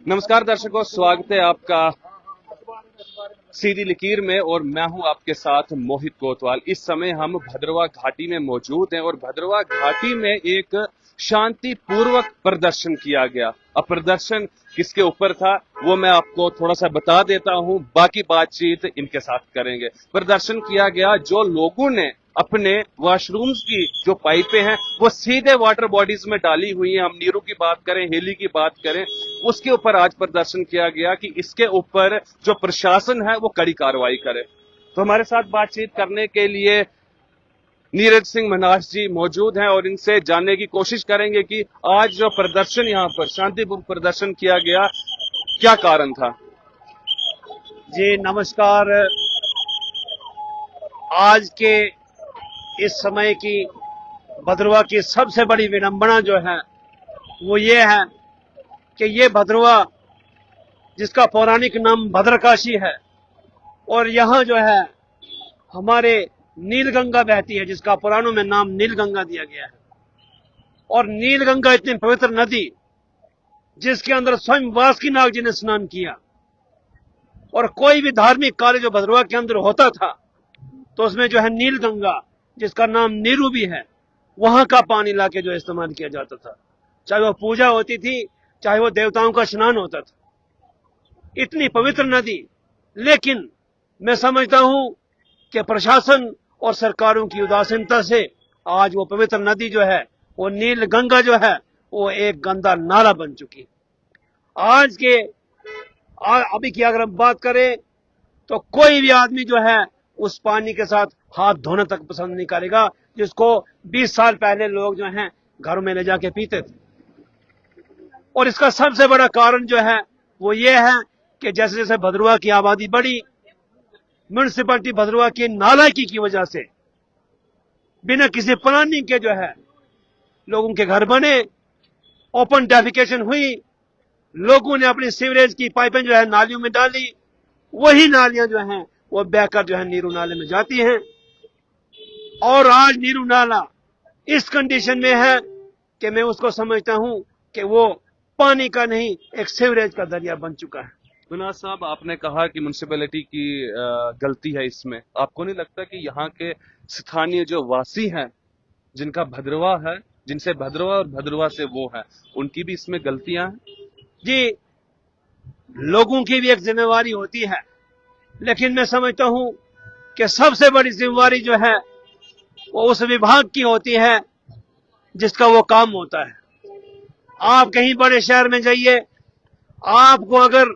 नमस्कार दर्शकों, स्वागत है आपका सीधी लकीर में और मैं हूं आपके साथ मोहित कोतवाल। इस समय हम भद्रवा घाटी में मौजूद हैं और भद्रवा घाटी में एक शांतिपूर्वक प्रदर्शन किया गया। अब प्रदर्शन किसके ऊपर था वो मैं आपको थोड़ा सा बता देता हूं, बाकी बातचीत इनके साथ करेंगे। प्रदर्शन किया गया, जो लोगों ने अपने वॉशरूम्स की जो पाइपें हैं वो सीधे वाटर बॉडीज में डाली हुई हैं। हम नीरू की बात करें, हेली की बात करें, उसके ऊपर आज प्रदर्शन किया गया कि इसके ऊपर जो प्रशासन है वो कड़ी कार्रवाई करे। तो हमारे साथ बातचीत करने के लिए नीरज सिंह मनास जी मौजूद हैं और इनसे जानने की कोशिश करेंगे कि आज जो प्रदर्शन यहाँ पर शांतिपूर्ण प्रदर्शन किया गया, क्या कारण था। जी नमस्कार। आज के इस समय की भद्रवा की सबसे बड़ी विडंबना जो है वो ये है कि ये भद्रवा, जिसका पौराणिक नाम भद्रकाशी है, और यहाँ जो है हमारे नीलगंगा बहती है, जिसका पुराणों में नाम नीलगंगा दिया गया है। और नीलगंगा इतनी पवित्र नदी जिसके अंदर स्वयं वासुकीनाग जी ने स्नान किया, और कोई भी धार्मिक कार्य जो भद्रवा के अंदर होता था तो उसमें जो है नीलगंगा, जिसका नाम नीरू भी है, वहां का पानी लाके जो इस्तेमाल किया जाता था, चाहे वो पूजा होती थी, चाहे वो देवताओं का स्नान होता था। इतनी पवित्र नदी, लेकिन मैं समझता हूं कि प्रशासन और सरकारों की उदासीनता से आज वो पवित्र नदी जो है, वो नीलगंगा जो है, वो एक गंदा नाला बन चुकी। आज के अभी की अगर हम बात करें तो कोई भी आदमी जो है उस पानी के साथ हाथ धोने तक पसंद नहीं करेगा, जिसको 20 साल पहले लोग जो हैं घरों में ले जाके पीते थे। और इसका सबसे बड़ा कारण जो है वो ये है कि जैसे जैसे भद्रवा की आबादी बढ़ी, म्युनिसिपैलिटी भद्रवा की नालायकी की वजह से बिना किसी प्लानिंग के जो है लोगों के घर बने, ओपन डेफिकेशन हुई, लोगों ने अपनी सीवरेज की पाइपें जो है नालियों में डाली, वही नालियां जो हैं वो बहकर जो है नीरू नाले में जाती हैं। और आज नीरू नाला इस कंडीशन में है कि मैं उसको समझता हूं कि वो पानी का नहीं, एक सीवरेज का दरिया बन चुका है। मनास साहब, आपने कहा कि म्युनिसिपैलिटी की गलती है इसमें। आपको नहीं लगता कि यहाँ के स्थानीय जो वासी हैं, जिनका भद्रवा है, जिनसे भद्रवा और भद्रवा से वो है, उनकी भी इसमें गलतियां हैं? जी, लोगों की भी एक जिम्मेवारी होती है, लेकिन मैं समझता हूं कि सबसे बड़ी जिम्मेवारी जो है वो उस विभाग की होती है जिसका वो काम होता है। आप कहीं बड़े शहर में जाइए, आपको अगर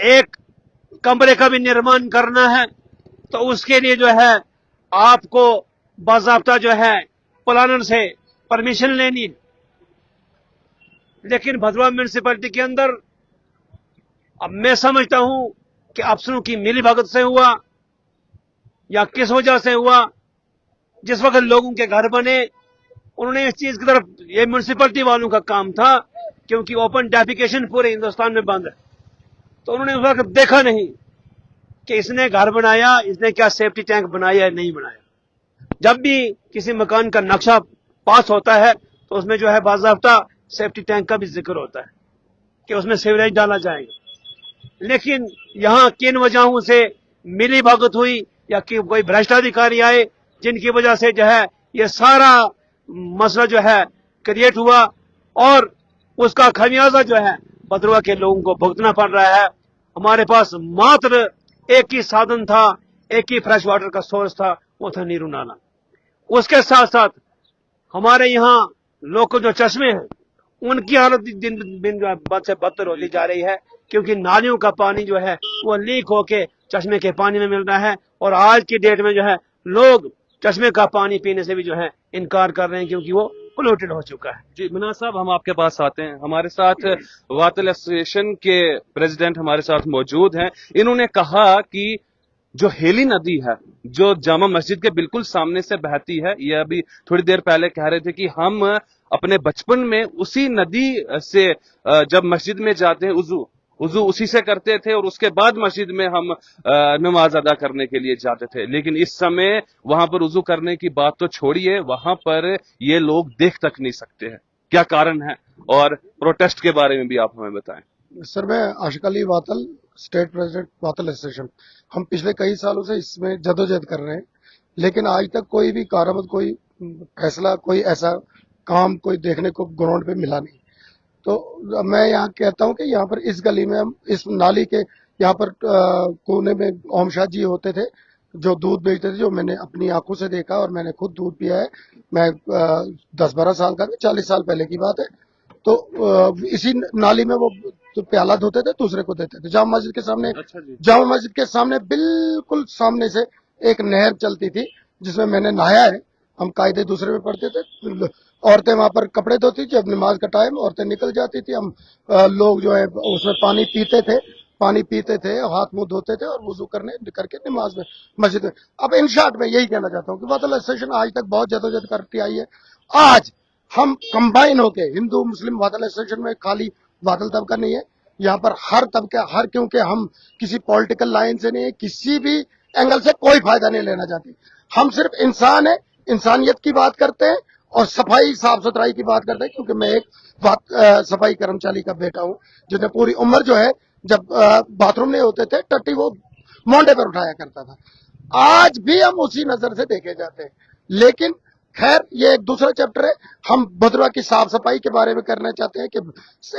एक कमरे का भी निर्माण करना है तो उसके लिए जो है आपको बाकायदा जो है प्लानर से परमिशन लेनी है। लेकिन भद्रवा म्युनिसिपैलिटी के अंदर अब मैं समझता हूं कि अफसरों की मिलीभगत से हुआ या किस वजह से हुआ, जिस वक्त लोगों के घर बने, उन्होंने इस चीज की तरफ, ये म्युनिसिपैलिटी वालों का काम था, क्योंकि ओपन डेफिकेशन पूरे हिंदुस्तान में बंद है, तो उन्होंने उस वक्त देखा नहीं कि इसने घर बनाया, इसने क्या सेफ्टी टैंक बनाया है, नहीं बनाया। जब भी किसी मकान का नक्शा पास होता है तो उसमें जो है बाकायदा सेफ्टी टैंक का भी जिक्र होता है कि उसमें सीवरेज डाला जाएगा। लेकिन यहाँ किन वजहों से मिली भगत हुई या कि कोई भ्रष्टाधिकारी आए, जिनकी वजह से जो है ये सारा मसला जो है क्रिएट हुआ, और उसका खमियाजा जो है भद्रवा के लोगों को भुगतना पड़ रहा है। हमारे पास मात्र एक ही साधन था, एक ही फ्रेश वाटर का सोर्स था, वो था नीरू नाला। उसके साथ साथ हमारे यहाँ लोग जो चश्मे हैं उनकी हालत दिन दिन बद से बदतर होती जा रही है, क्योंकि नालियों का पानी जो है वो लीक होके चश्मे के पानी में मिल रहा है। और आज की डेट में जो है लोग चश्मे का पानी पीने से भी जो है इनकार कर रहे हैं, क्योंकि वो पोल्यूटेड हो चुका है। जी मनास साहब, हम आपके पास आते हैं। हमारे साथ वातल एसोसिएशन के प्रेसिडेंट हमारे साथ मौजूद हैं। इन्होंने कहा कि जो हेली नदी है, जो जामा मस्जिद के बिल्कुल सामने से बहती है, ये अभी थोड़ी देर पहले कह रहे थे कि हम अपने बचपन में उसी नदी से जब मस्जिद में जाते हैं उजू, वजू उसी से करते थे और उसके बाद मस्जिद में हम नमाज अदा करने के लिए जाते थे। लेकिन इस समय वहां पर वजू करने की बात तो छोड़िए, वहां पर ये लोग देख तक नहीं सकते हैं। क्या कारण है, और प्रोटेस्ट के बारे में भी आप हमें बताएं। सर, मैं Ashiq Ali Watal, state president Watal association. हम पिछले कई सालों से इसमें जदोजहद कर रहे हैं, लेकिन आज तक कोई भी कारआमद, कोई फैसला, कोई ऐसा काम कोई देखने को ग्राउंड पे मिला नहीं। तो मैं यहाँ कहता हूँ कि यहाँ पर इस गली में हम इस नाली के यहाँ पर कोने में ओम शाह जी होते थे जो दूध बेचते थे, जो मैंने अपनी आंखों से देखा और मैंने खुद दूध पिया है। मैं 10-12 साल का, 40 साल पहले की बात है। तो इसी नाली में वो तो प्याला धोते थे, दूसरे को देते थे। जामा मस्जिद के सामने, अच्छा जी। जामा मस्जिद के सामने बिल्कुल सामने से एक नहर चलती थी जिसमें मैंने नहाया है। हम कायदे दूसरे में पढ़ते थे। औरतें वहां पर कपड़े धोती थी, जब नमाज का टाइम औरतें निकल जाती थी। हम लोग जो है उसमें पानी पीते थे, हाथ मुंह धोते थे और वुजू करके नमाज में, मस्जिद में। अब इन शॉर्ट में यही कहना चाहता हूँ कि वातल एसोसिएशन आज तक बहुत जदोजहद करती आई है। आज हम कंबाइन होके, हिंदू मुस्लिम वातल एसोसिएशन में खाली वातल तबका नहीं है, यहाँ पर हर तबका, क्योंकि हम किसी पॉलिटिकल लाइन से नहीं है, किसी भी एंगल से कोई फायदा नहीं लेना चाहते। हम सिर्फ इंसान है, इंसानियत की बात करते हैं और सफाई साफ सुथराई की बात करते हैं। क्योंकि मैं एक सफाई कर्मचारी का बेटा हूं, जिसने पूरी उम्र जो है, जब बाथरूम नहीं होते थे, टट्टी वो मोंडे पर उठाया करता था। आज भी हम उसी नजर से देखे जाते हैं। लेकिन खैर, ये एक दूसरा चैप्टर है। हम भद्रवा की साफ सफाई के बारे में करना चाहते हैं कि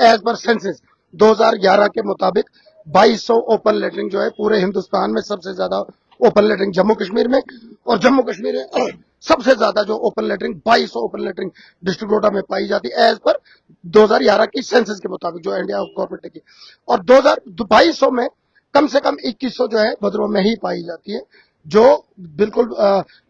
एज पर सेंसस 2011 के मुताबिक 2200 ओपन लेटरिंग जो है पूरे हिंदुस्तान में, सबसे ज्यादा ओपन लेटरिंग जम्मू कश्मीर में, और जम्मू कश्मीर में सबसे ज्यादा जो open lettering 2200 open lettering district Kota में पाई जाती है, एज पर 2011 की सेंसस के मुताबिक जो इंडिया गवर्नमेंट ने की। और 2200 में कम से कम 2100 जो है भद्रवा में ही पाई जाती है, जो बिल्कुल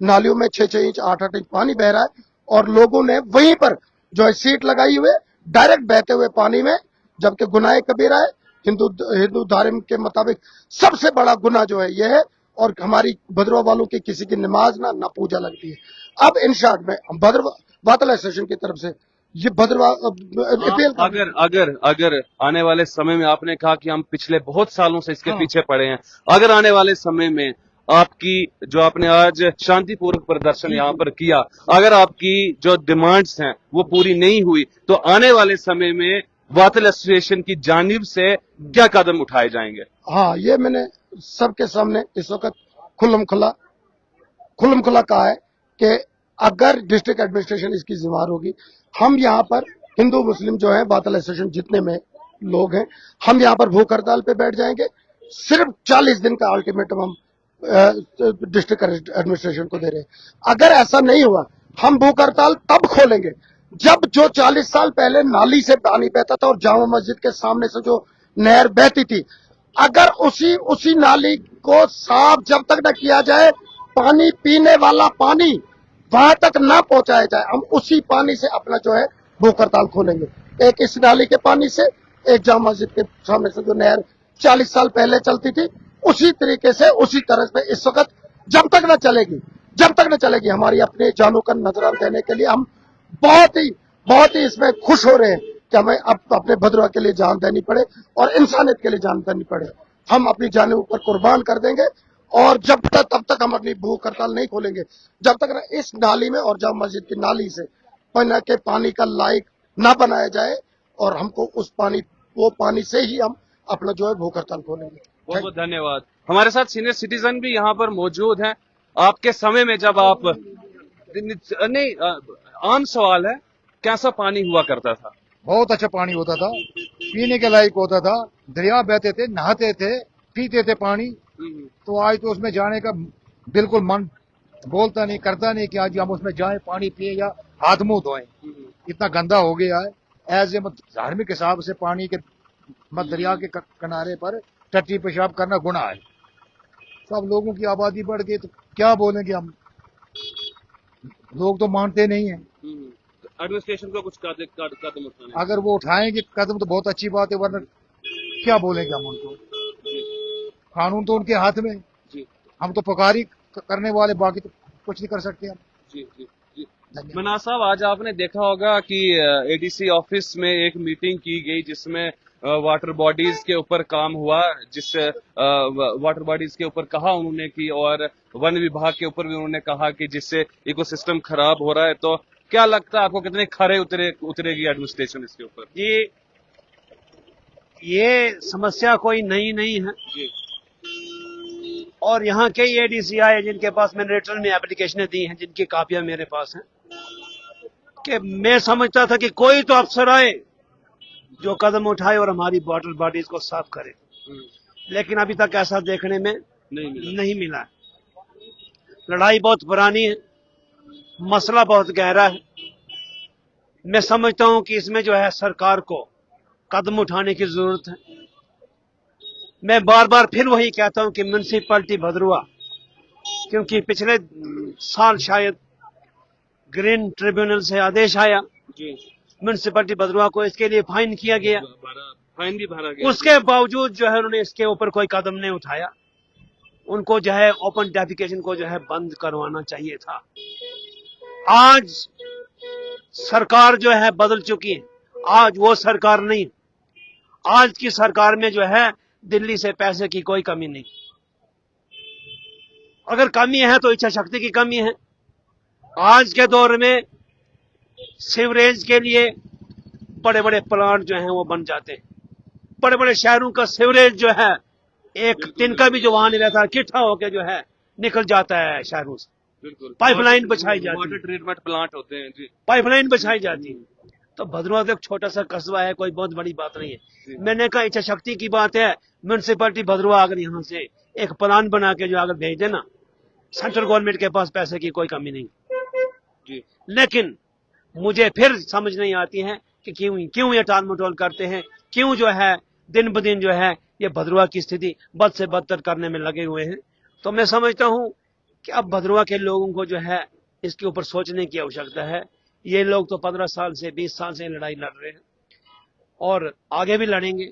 नालियों में 6-6 इंच 8-8 इंच पानी बह रहा है। और लोगों ने वहीं पर जो है सीट लगाई हुए डायरेक्ट बहते हुए पानी में, जबकि गुनाह कबीरा है हिंदू धर्म के मुताबिक। सबसे बड़ा गुनाह जो है यह है, और हमारी भद्रवा वालों की किसी की नमाज ना पूजा लगती है। अब इन शॉर्ट में भद्रवा वातल एसोसिएशन की तरफ से ये भद्रवा अपील, अगर आने वाले समय में, आपने कहा कि हम पिछले बहुत सालों से इसके हाँ। पीछे पड़े हैं, अगर आने वाले समय में आपकी, जो आपने आज शांतिपूर्वक प्रदर्शन यहाँ पर किया, अगर आपकी जो डिमांड्स हैं वो पूरी नहीं हुई, तो आने वाले समय में वातल एसोसिएशन की जानिब से क्या कदम उठाए जाएंगे? हाँ, ये मैंने सबके सामने इस वक्त खुल्लम खुला कहा है कि अगर डिस्ट्रिक्ट एडमिनिस्ट्रेशन इसकी जिम्मेदार होगी, हम यहाँ पर हिंदू मुस्लिम जो है वातल एसोसिएशन जितने में लोग हैं, हम यहाँ पर भूख हड़ताल पे बैठ जाएंगे। सिर्फ 40 दिन का अल्टीमेटम हम डिस्ट्रिक्ट एडमिनिस्ट्रेशन को दे रहे हैं। अगर ऐसा नहीं हुआ, हम भूख हड़ताल तब खोलेंगे जब जो 40 साल पहले नाली से पानी बहता था और जामा मस्जिद के सामने से जो नहर बहती थी, अगर उसी नाली को साफ जब तक न किया जाए, पानी पीने वाला पानी वहां तक ना पहुंचाया जाए, हम उसी पानी से अपना जो है भूख हड़ताल खोलेंगे। एक इस नाली के पानी से, एक जामा मस्जिद के सामने से जो नहर 40 साल पहले चलती थी, उसी तरीके से, उसी तरह से इस वक्त जब तक न चलेगी हमारी अपने जानों का नजराना देने के लिए हम बहुत ही इसमें खुश हो रहे हैं कि हमें अब अपने भद्रवा के लिए जान देनी पड़े और इंसानियत के लिए जान देनी पड़े। हम अपनी जानें ऊपर कुर्बान कर देंगे, और तब तक हम अपनी भूख हड़ताल नहीं खोलेंगे जब तक न इस नाली में और जामा मस्जिद की नाली से बना के पानी का लायक ना बनाया जाए, और हमको वो पानी से ही हम अपना जो है भूख हड़ताल खोलेंगे। बहुत बहुत धन्यवाद। हमारे साथ सीनियर सिटीजन भी यहाँ पर मौजूद हैं। आपके समय में जब आप, नहीं, आम सवाल है, कैसा पानी हुआ करता था? बहुत अच्छा पानी होता था, पीने के लायक होता था, दरिया बहते थे, नहाते थे, पीते थे पानी। तो आज तो उसमें जाने का बिल्कुल मन बोलता नहीं, करता नहीं कि आज हम उसमें जाएं, पानी पिए या हाथ मुंह धोएं। इतना गंदा हो गया है। एज ए धार्मिक हिसाब से पानी के दरिया के किनारे पर टट्टी पेशाब करना गुनाह है। सब लोगों की आबादी बढ़ गई तो क्या बोलेंगे हम, लोग तो मानते नहीं है। एडमिनिस्ट्रेशन को कुछ कदम उठाने, अगर वो उठाएंगे कदम तो बहुत अच्छी बात है, वरना क्या बोलेंगे हम उनको। कानून तो उनके हाथ में, हम तो पुकारी करने वाले, बाकी तो कुछ नहीं कर सकते हम। जी। मनाज साहब, आज आपने देखा होगा कि एडीसी ऑफिस में एक मीटिंग की गई जिसमें वाटर बॉडीज के ऊपर काम हुआ, जिससे वाटर बॉडीज के ऊपर कहा उन्होंने कि, और वन विभाग के ऊपर भी उन्होंने कहा कि जिससे इकोसिस्टम खराब हो रहा है। तो क्या लगता है आपको कितने खरे उतरेगी एडमिनिस्ट्रेशन इसके ऊपर? ये समस्या कोई नई नहीं है जी। और यहाँ के एडीसी आए जिनके पास मैंने रिटर्न में एप्लीकेशनें दी हैं, जिनकी कापियां मेरे पास हैं, कि मैं समझता था कि कोई तो अफसर आए जो कदम उठाए और हमारी वाटर बॉडीज को साफ करे, लेकिन अभी तक ऐसा देखने में नहीं मिला है। लड़ाई बहुत पुरानी है, मसला बहुत गहरा है। मैं समझता हूं कि इसमें जो है सरकार को कदम उठाने की जरूरत है। मैं बार बार फिर वही कहता हूं कि म्युनिसिपैलिटी भदरवा, क्योंकि पिछले साल शायद ग्रीन ट्रिब्यूनल से आदेश आया, म्युनिसिपैलिटी भदरवा को इसके लिए फाइन किया गया, फाइन भी भरा गया, उसके बावजूद जो है उन्होंने इसके ऊपर कोई कदम नहीं उठाया। उनको जो है ओपन डेफिकेशन को जो है बंद करवाना चाहिए था। आज सरकार जो है बदल चुकी है, आज वो सरकार नहीं। आज की सरकार में जो है दिल्ली से पैसे की कोई कमी नहीं, अगर कमी है तो इच्छा शक्ति की कमी है। आज के दौर में सीवरेज के लिए बड़े बड़े प्लांट जो हैं वो बन जाते हैं, बड़े बड़े शहरों का सीवरेज जो है एक तिनका भी जो वहां नहीं रहता, इकट्ठा होकर जो है निकल जाता है शहरों से। बिल्कुल, पाइपलाइन बिछाई जाती है, वाटर ट्रीटमेंट प्लांट होते हैं जी, पाइपलाइन बिछाई जाती है। तो भदरवा तो एक छोटा सा कस्बा है, कोई बहुत बड़ी बात नहीं है। मैंने कहा इच्छा शक्ति की बात है। म्युनिसिपैलिटी भदरवा अगर यहाँ से एक प्लान बना के जो अगर भेज देना, सेंट्रल गवर्नमेंट के पास पैसे की कोई कमी नहीं जी। लेकिन मुझे फिर समझ नहीं आती है कि क्यों ये टाल मटोल करते हैं, क्यों जो है दिन ब दिन जो है ये भदरवा की स्थिति बद से बदतर करने में लगे हुए हैं। तो मैं समझता हूं कि अब भदरवा के लोगों को जो है इसके ऊपर सोचने की आवश्यकता है। ये लोग तो 15 साल से 20 साल से लड़ाई लड़ रहे हैं और आगे भी लड़ेंगे,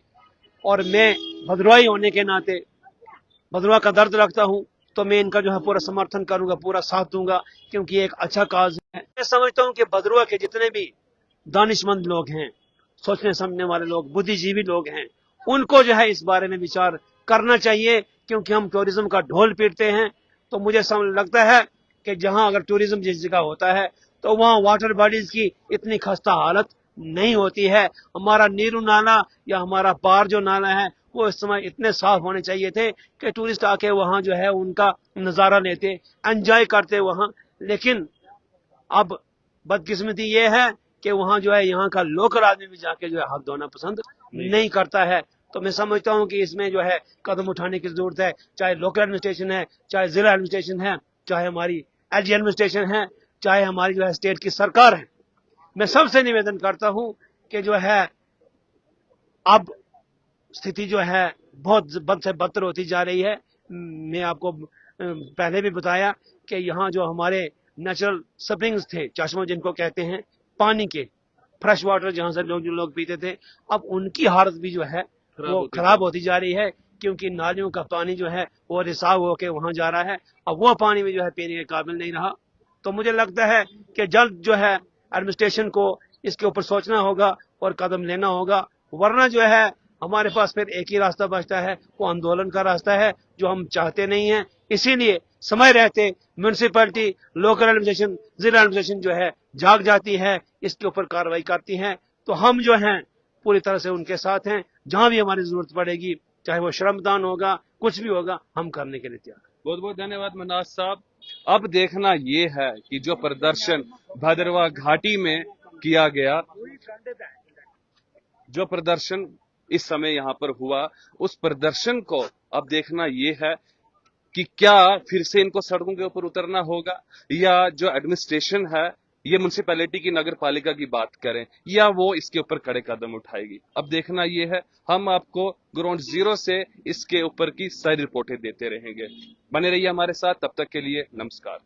और मैं भदरवाई होने के नाते भदरवा का दर्द रखता हूं, तो मैं इनका जो है पूरा समर्थन करूंगा, पूरा साथ दूंगा, क्योंकि एक अच्छा काज है। मैं समझता हूं कि भदरवा के जितने भी दानिशमंद लोग हैं, सोचने समझने वाले लोग, बुद्धिजीवी लोग हैं, उनको जो है इस बारे में विचार करना चाहिए, क्योंकि हम टूरिज्म का ढोल पीटते हैं। तो मुझे लगता है कि जहां अगर टूरिज्म जिस जगह होता है तो वहां वाटर बॉडीज की इतनी खस्ता हालत नहीं होती है। हमारा नीरू नाला या हमारा पार जो नाला है वो इस समय इतने साफ होने चाहिए थे कि टूरिस्ट आके वहां जो है उनका नजारा लेते, एंजॉय करते वहां। लेकिन अब बदकिस्मती ये है कि वहां जो है यहाँ का लोकल आदमी भी जाके जो है हाथ धोना पसंद नहीं करता है। तो मैं समझता हूं कि इसमें जो है कदम उठाने की जरूरत है, चाहे लोकल एडमिनिस्ट्रेशन है, चाहे जिला एडमिनिस्ट्रेशन है, चाहे हमारी एलजी एडमिनिस्ट्रेशन है, चाहे हमारी जो है स्टेट की सरकार है। मैं सबसे निवेदन करता हूं कि जो है अब स्थिति जो है बहुत बद से बदतर होती जा रही है। मैं आपको पहले भी बताया कि यहाँ जो हमारे नेचुरल स्प्रिंग्स थे, चश्मा जिनको कहते हैं, पानी के फ्रेश वाटर जहाँ से जो लोग पीते थे, अब उनकी हालत भी जो है वो खराब होती जा रही है, क्योंकि नालियों का पानी जो है वो रिसाव होकर वहां जा रहा है। अब वो पानी भी जो है पीने के काबिल नहीं रहा। तो मुझे लगता है कि जल्द जो है एडमिनिस्ट्रेशन को इसके ऊपर सोचना होगा और कदम लेना होगा, वरना जो है हमारे पास फिर एक ही रास्ता बचता है, वो आंदोलन का रास्ता है, जो हम चाहते नहीं है। इसीलिए समय रहते म्युनिसिपैलिटी, लोकल एडमिनिस्ट्रेशन, जिला एडमिनिस्ट्रेशन जो है जाग जाती है, इसके ऊपर कार्रवाई करती है। तो हम जो हैं पूरी तरह से उनके साथ हैं, जहां भी हमारी जरूरत पड़ेगी, चाहे वो श्रमदान होगा, कुछ भी होगा, हम करने के लिए तैयार हैं। बहुत बहुत धन्यवाद मनाज साहब। अब देखना ये है कि जो प्रदर्शन भदरवा घाटी में किया गया, जो प्रदर्शन इस समय यहाँ पर हुआ, उस प्रदर्शन को अब देखना ये है कि क्या फिर से इनको सड़कों के ऊपर उतरना होगा, या जो एडमिनिस्ट्रेशन है, ये म्युनिसिपैलिटी की, नगर पालिका की बात करें, या वो इसके ऊपर कड़े कदम उठाएगी। अब देखना ये है। हम आपको ग्राउंड जीरो से इसके ऊपर की सारी रिपोर्टें देते रहेंगे। बने रहिए हमारे साथ, तब तक के लिए नमस्कार।